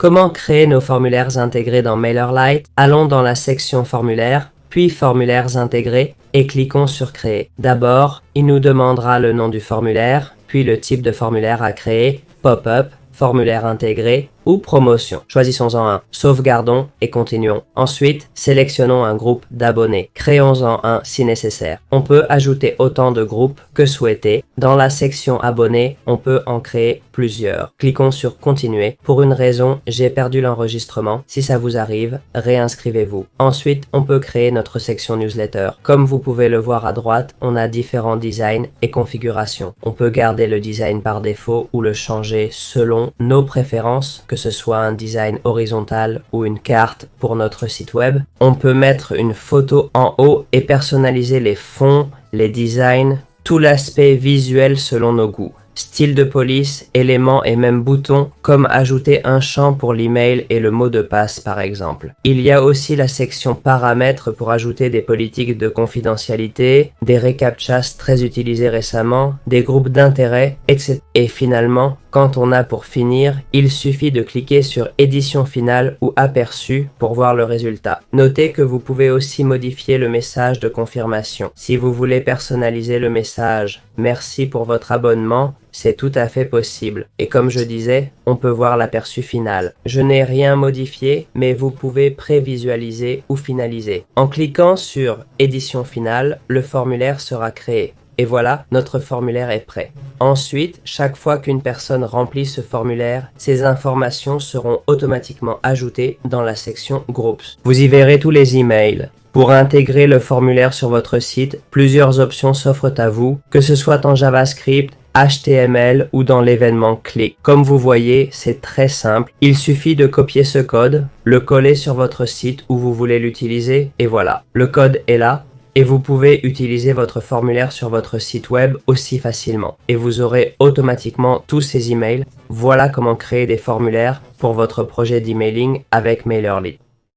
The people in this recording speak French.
Comment créer nos formulaires intégrés dans MailerLite? Allons dans la section formulaires, puis formulaires intégrés et cliquons sur créer. D'abord, il nous demandera le nom du formulaire, puis le type de formulaire à créer, pop-up, formulaire intégré ou promotion. Choisissons-en un, sauvegardons et continuons. Ensuite, sélectionnons un groupe d'abonnés. Créons-en un si nécessaire. On peut ajouter autant de groupes que souhaité. Dans la section abonnés, on peut en créer plusieurs. Cliquons sur continuer. Pour une raison, j'ai perdu l'enregistrement. Si ça vous arrive, réinscrivez-vous. Ensuite, on peut créer notre section newsletter. Comme vous pouvez le voir à droite, on a différents designs et configurations. On peut garder le design par défaut ou le changer selon nos préférences, que ce soit un design horizontal ou une carte pour notre site web. On peut mettre une photo en haut et personnaliser les fonds, les designs, tout l'aspect visuel selon nos goûts. Style de police, éléments et même boutons, comme ajouter un champ pour l'email et le mot de passe par exemple. Il y a aussi la section paramètres pour ajouter des politiques de confidentialité, des reCAPTCHAs très utilisés récemment, des groupes d'intérêt, etc. Et finalement, quand on a pour finir, il suffit de cliquer sur édition finale ou aperçu pour voir le résultat. Notez que vous pouvez aussi modifier le message de confirmation. Si vous voulez personnaliser le message « Merci pour votre abonnement », c'est tout à fait possible. Et comme je disais, on peut voir l'aperçu final. Je n'ai rien modifié, mais vous pouvez prévisualiser ou finaliser. En cliquant sur édition finale, le formulaire sera créé. Et voilà, notre formulaire est prêt. Ensuite, chaque fois qu'une personne remplit ce formulaire, ces informations seront automatiquement ajoutées dans la section Groups. Vous y verrez tous les emails. Pour intégrer le formulaire sur votre site, plusieurs options s'offrent à vous, que ce soit en JavaScript, HTML ou dans l'événement Click. Comme vous voyez, c'est très simple. Il suffit de copier ce code, le coller sur votre site où vous voulez l'utiliser, et voilà. Le code est là. Et vous pouvez utiliser votre formulaire sur votre site web aussi facilement. Et vous aurez automatiquement tous ces emails. Voilà comment créer des formulaires pour votre projet d'emailing avec MailerLite.